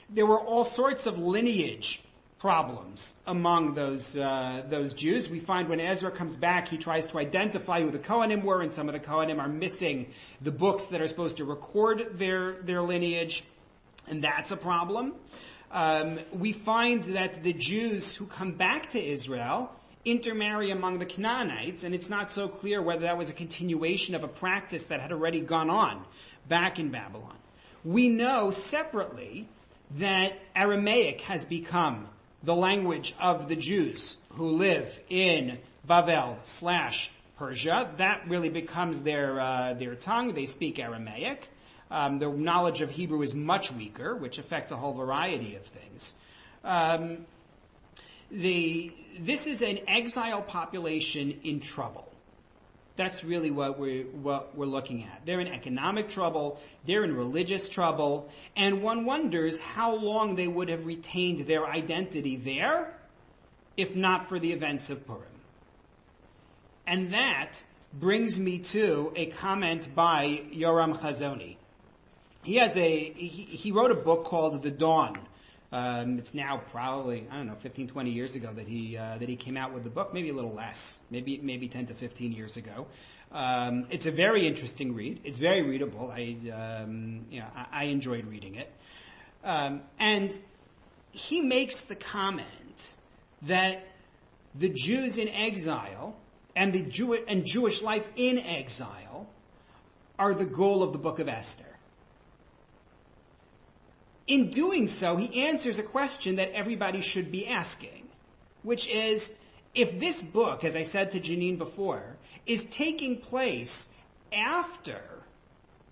There were all sorts of lineage problems among those Jews. We find when Ezra comes back, he tries to identify who the Kohanim were, and some of the Kohanim are missing the books that are supposed to record their lineage, and that's a problem. We find that the Jews who come back to Israel intermarry among the Canaanites, and it's not so clear whether that was a continuation of a practice that had already gone on back in Babylon. We know separately that Aramaic has become the language of the Jews who live in Bavel/Persia. That really becomes their tongue. They speak Aramaic. Their knowledge of Hebrew is much weaker, which affects a whole variety of things. This is an exile population in trouble. That's really what we're looking at. They're in economic trouble, they're in religious trouble, and one wonders how long they would have retained their identity there if not for the events of Purim. And that brings me to a comment by Yoram Chazoni. He wrote a book called The Dawn. It's now probably, 15, 20 years ago that he came out with the book, maybe a little less, maybe 10 to 15 years ago. It's a very interesting read. It's very readable. I enjoyed reading it. And he makes the comment that the Jews in exile and Jewish life in exile are the goal of the Book of Esther. In doing so, he answers a question that everybody should be asking, which is, if this book, as I said to Janine before, is taking place after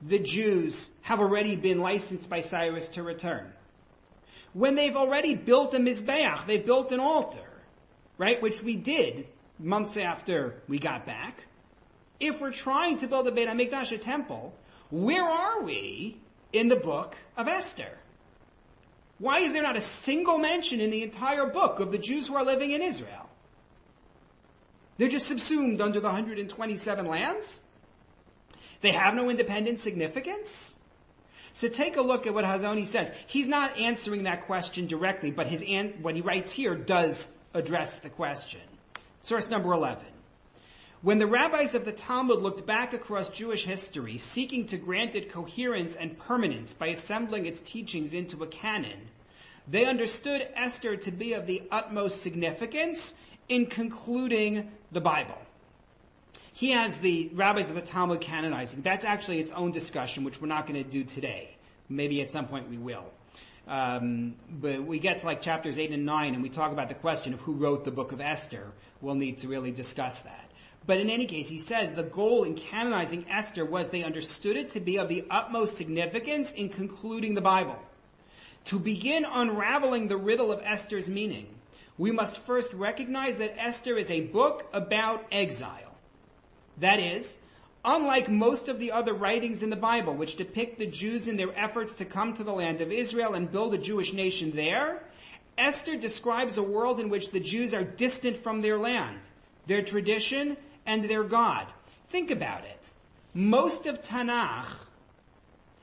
the Jews have already been licensed by Cyrus to return, when they've already built a Mizbeach, they've built an altar, right, which we did months after we got back. If we're trying to build a Beit HaMikdash, a temple, where are we in the book of Esther? Why is there not a single mention in the entire book of the Jews who are living in Israel? They're just subsumed under the 127 lands? They have no independent significance? So take a look at what Hazoni says. He's not answering that question directly, but what he writes here does address the question. Source number 11. When the rabbis of the Talmud looked back across Jewish history, seeking to grant it coherence and permanence by assembling its teachings into a canon, they understood Esther to be of the utmost significance in concluding the Bible. He has the rabbis of the Talmud canonizing. That's actually its own discussion, which we're not going to do today. Maybe at some point we will. But we get to chapters 8 and 9, and we talk about the question of who wrote the Book of Esther. We'll need to really discuss that. But in any case, he says the goal in canonizing Esther was they understood it to be of the utmost significance in concluding the Bible. To begin unraveling the riddle of Esther's meaning, we must first recognize that Esther is a book about exile. That is, unlike most of the other writings in the Bible, which depict the Jews in their efforts to come to the land of Israel and build a Jewish nation there, Esther describes a world in which the Jews are distant from their land, their tradition, and their God. Think about it. Most of Tanakh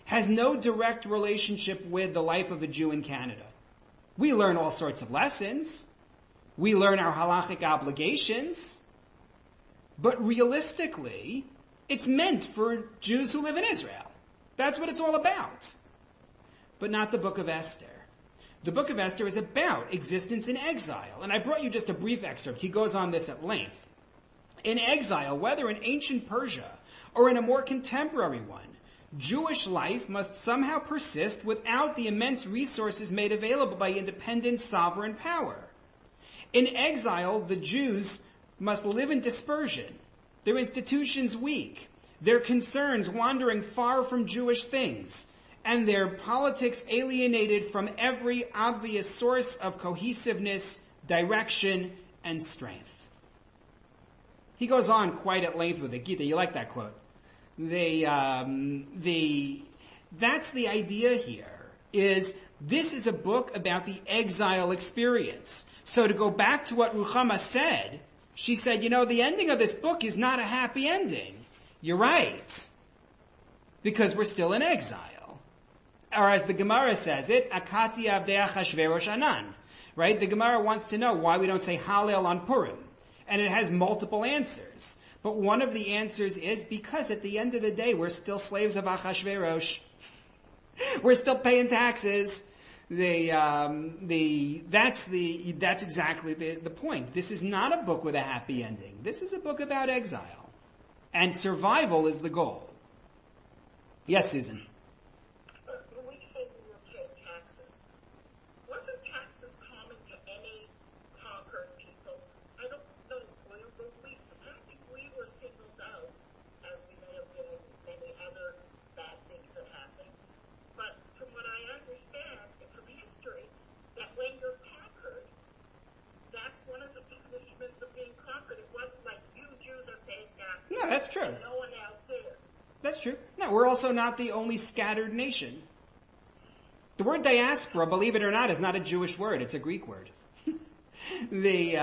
has no direct relationship with the life of a Jew in Canada. We learn all sorts of lessons. We learn our halachic obligations. But realistically, it's meant for Jews who live in Israel. That's what it's all about. But not the Book of Esther. The Book of Esther is about existence in exile. And I brought you just a brief excerpt. He goes on this at length. In exile, whether in ancient Persia or in a more contemporary one, Jewish life must somehow persist without the immense resources made available by independent sovereign power. In exile, the Jews must live in dispersion, their institutions weak, their concerns wandering far from Jewish things, and their politics alienated from every obvious source of cohesiveness, direction, and strength. He goes on quite at length with it. Gita, you like that quote? That's the idea here, is this is a book about the exile experience. So to go back to what Ruchama said, she said, the ending of this book is not a happy ending. You're right. Because we're still in exile. Or as the Gemara says it, Akati Avdei Achashiveroch Anan. Right? The Gemara wants to know why we don't say Hallel on Purim. And it has multiple answers. But one of the answers is because at the end of the day, we're still slaves of Achashverosh. We're still paying taxes. That's exactly the point. This is not a book with a happy ending. This is a book about exile. And survival is the goal. Yes, Susan? When we say we were paying taxes, wasn't taxes common to any conquered people? I don't know. I don't think we were singled out, as we may have been in many other bad things that happened. But from what I understand from history, that when you're conquered, that's one of the punishments of being conquered. It wasn't like you Jews are paying taxes. No, that's true. And no one else is. That's true. No, we're also not the only scattered nation. The word diaspora, believe it or not, is not a Jewish word. It's a Greek word. The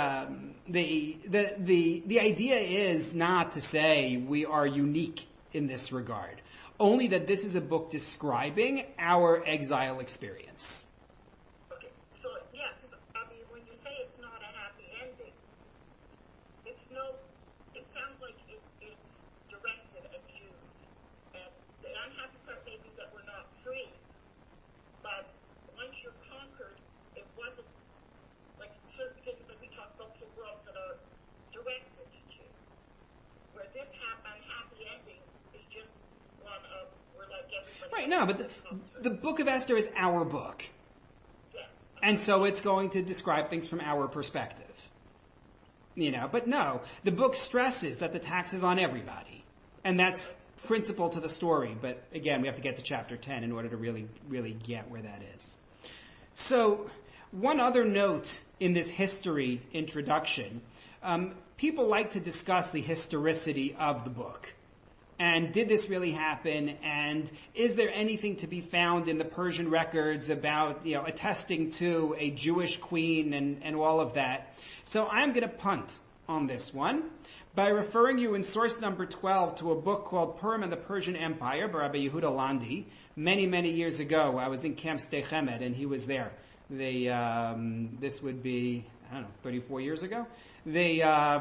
idea is not to say we are unique in this regard. Only that this is a book describing our exile experience. Okay, so yeah, because when you say it's not a happy ending, it sounds like it's directed at Jews. And the unhappy part may be that we're not free, but once you're conquered, it wasn't like certain things that we talk about pogroms that are directed to Jews. Where this unhappy ending is just one of, we're like everybody. Right, no, but the Book of Esther is our book. Yes. And so it's going to describe things from our perspective. But no, the book stresses that the tax is on everybody. And that's principal to the story. But again, we have to get to chapter 10 in order to really, really get where that is. So, one other note in this history introduction. People like to discuss the historicity of the book. And did this really happen? And is there anything to be found in the Persian records about, attesting to a Jewish queen and all of that? So I'm going to punt on this one by referring you in source number 12 to a book called Purim and the Persian Empire by Rabbi Yehuda Landi. Many, many years ago, I was in Camp Sdei Chemed and he was there. This would be, 34 years ago. I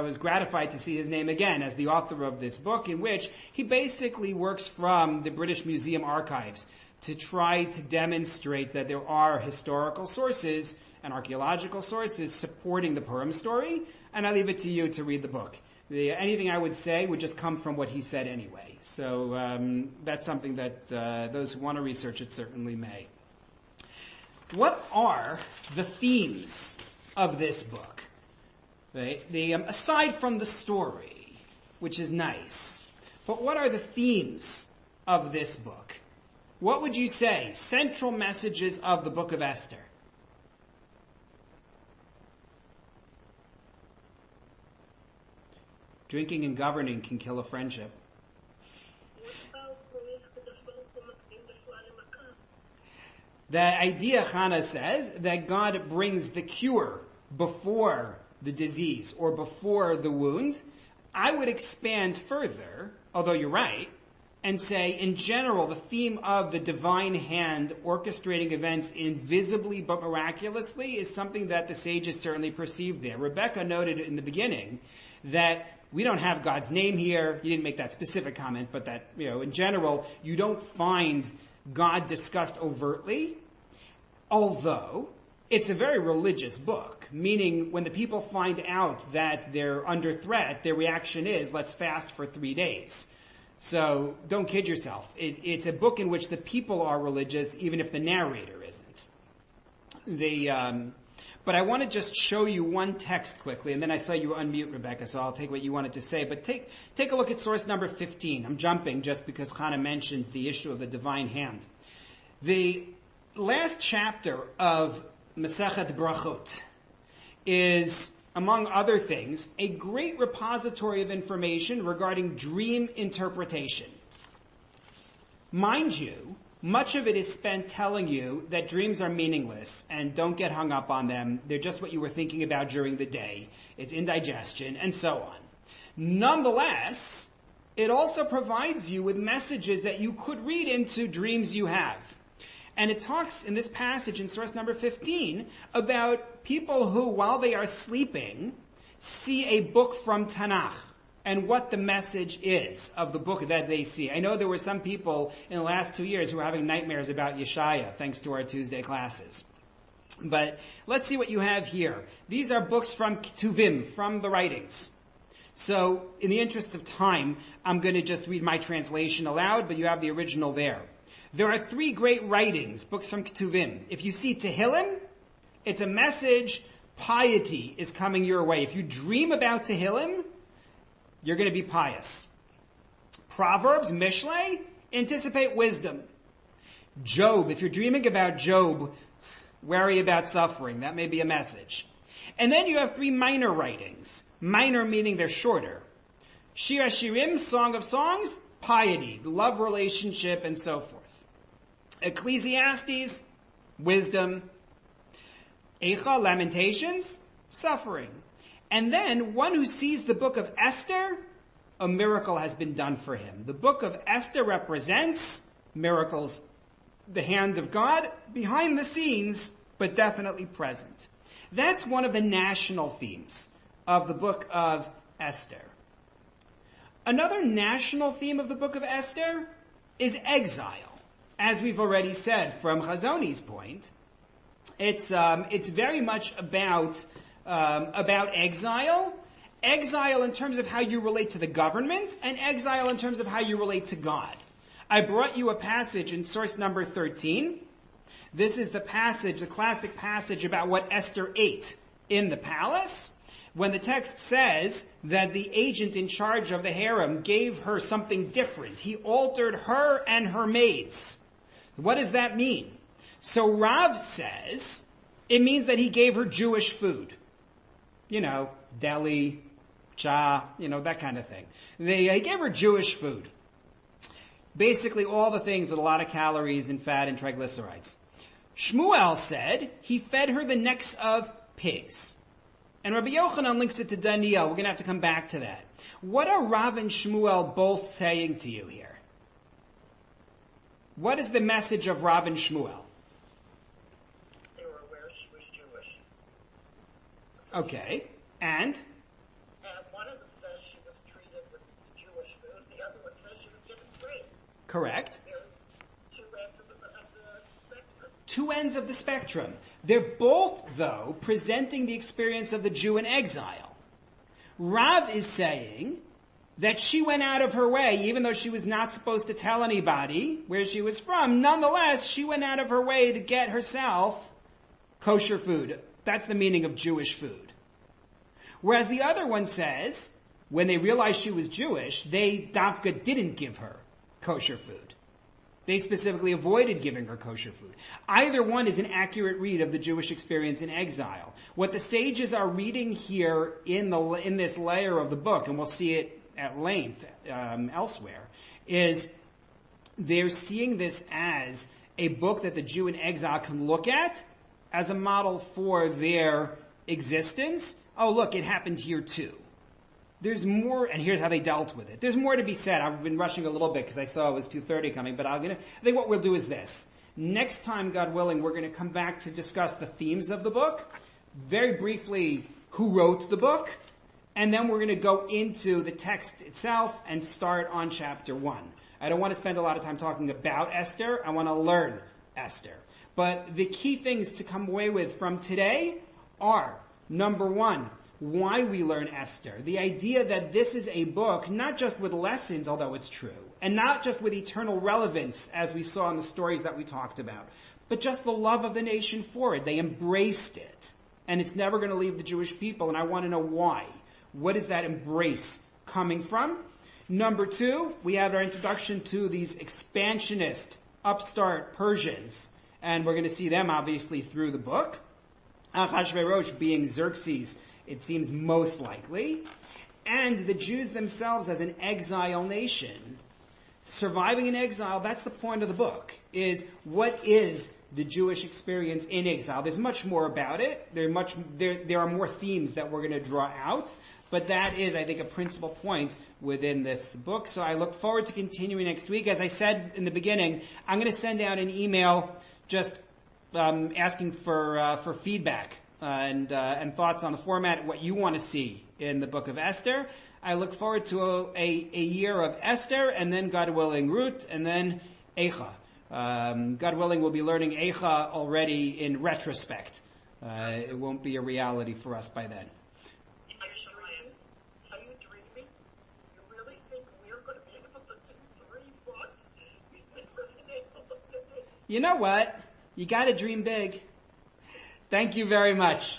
was gratified to see his name again as the author of this book, in which he basically works from the British Museum archives to try to demonstrate that there are historical sources and archaeological sources supporting the Purim story, and I leave it to you to read the book. Anything I would say would just come from what he said anyway. So that's something that those who want to research it certainly may. What are the themes of this book? Right? Aside from the story, which is nice, but what are the themes of this book? What would you say? Central messages of the Book of Esther. Drinking and governing can kill a friendship. The idea, Chana says, that God brings the cure before the disease or before the wound. I would expand further, although you're right, and say, in general, the theme of the divine hand orchestrating events invisibly but miraculously is something that the sages certainly perceived there. Rebecca noted in the beginning that we don't have God's name here. You didn't make that specific comment, but that, in general, you don't find God discussed overtly, although it's a very religious book, meaning when the people find out that they're under threat, their reaction is, let's fast for 3 days. So don't kid yourself. It's a book in which the people are religious, even if the narrator isn't. But I want to just show you one text quickly, and then I saw you unmute, Rebecca, so I'll take what you wanted to say. But take a look at source number 15. I'm jumping just because Hannah mentioned the issue of the divine hand. The last chapter of Masechet Brachot is, among other things, a great repository of information regarding dream interpretation. Mind you, much of it is spent telling you that dreams are meaningless and don't get hung up on them. They're just what you were thinking about during the day. It's indigestion and so on. Nonetheless, it also provides you with messages that you could read into dreams you have. And it talks in this passage in source number 15 about people who, while they are sleeping, see a book from Tanakh and what the message is of the book that they see. I know there were some people in the last 2 years who were having nightmares about Yeshaya, thanks to our Tuesday classes. But let's see what you have here. These are books from Ketuvim, from the writings. So, in the interest of time, I'm going to just read my translation aloud, but you have the original there. There are 3 great writings, books from Ketuvim. If you see Tehillim, it's a message, piety is coming your way. If you dream about Tehillim, you're going to be pious. Proverbs, Mishlei, anticipate wisdom. Job, if you're dreaming about Job, worry about suffering. That may be a message. And then you have 3 minor writings. Minor meaning they're shorter. Shir Hashirim, Song of Songs, piety, the love relationship, and so forth. Ecclesiastes, wisdom. Eicha, Lamentations, suffering. And then one who sees the book of Esther, a miracle has been done for him. The book of Esther represents miracles, the hand of God behind the scenes, but definitely present. That's one of the national themes of the book of Esther. Another national theme of the book of Esther is exile. As we've already said from Chazoni's point, it's very much about exile. Exile in terms of how you relate to the government, and exile in terms of how you relate to God. I brought you a passage in source number 13. This is the passage, the classic passage about what Esther ate in the palace, when the text says that the agent in charge of the harem gave her something different. He altered her and her maids. What does that mean? So Rav says it means that he gave her Jewish food. Deli, cha, that kind of thing. They gave her Jewish food. Basically all the things with a lot of calories and fat and triglycerides. Shmuel said he fed her the necks of pigs. And Rabbi Yochanan links it to Daniel. We're going to have to come back to that. What are Rav and Shmuel both saying to you here? What is the message of Rav and Shmuel? They were aware she was Jewish. Okay. And one of them says she was treated with Jewish food. The other one says she was given free. Correct. There are 2 ends of the spectrum. 2 ends of the spectrum. They're both, though, presenting the experience of the Jew in exile. Rav is saying that she went out of her way, even though she was not supposed to tell anybody where she was from. Nonetheless, she went out of her way to get herself kosher food. That's the meaning of Jewish food. Whereas the other one says, when they realized she was Jewish, they, Dafka, didn't give her kosher food. They specifically avoided giving her kosher food. Either one is an accurate read of the Jewish experience in exile. What the sages are reading here in this layer of the book, and we'll see it at length elsewhere, is they're seeing this as a book that the Jew in exile can look at as a model for their existence. Oh, look, it happened here too. there's more, and here's how they dealt with it. There's more to be said. I've been rushing a little bit because I saw it was 2:30 coming, but I think what we'll do is this. Next time, God willing, we're going to come back to discuss the themes of the book, very briefly who wrote the book, and then we're going to go into the text itself and start on chapter 1. I don't want to spend a lot of time talking about Esther. I want to learn Esther. But the key things to come away with from today are, number 1, why we learn Esther. The idea that this is a book, not just with lessons, although it's true, and not just with eternal relevance, as we saw in the stories that we talked about, but just the love of the nation for it. They embraced it. And it's never going to leave the Jewish people, and I want to know why. What is that embrace coming from? Number 2, we have our introduction to these expansionist, upstart Persians, and we're going to see them obviously through the book. Achashiveroch being Xerxes, it seems most likely, and the Jews themselves as an exile nation. Surviving in exile, that's the point of the book, is what is the Jewish experience in exile. There's much more about it. There are more themes that we're going to draw out, but that is, I think, a principal point within this book. So I look forward to continuing next week. As I said in the beginning, I'm going to send out an email just asking for feedback and thoughts on the format, what you want to see in the Book of Esther. I look forward to a year of Esther, and then, God willing, Ruth, and then Echa. God willing, we'll be learning Echa already in retrospect. It won't be a reality for us by then. Are you dreaming? You really think we're going to be able to do 3 books? We've never been able to do it. You know what? You got to dream big. Thank you very much.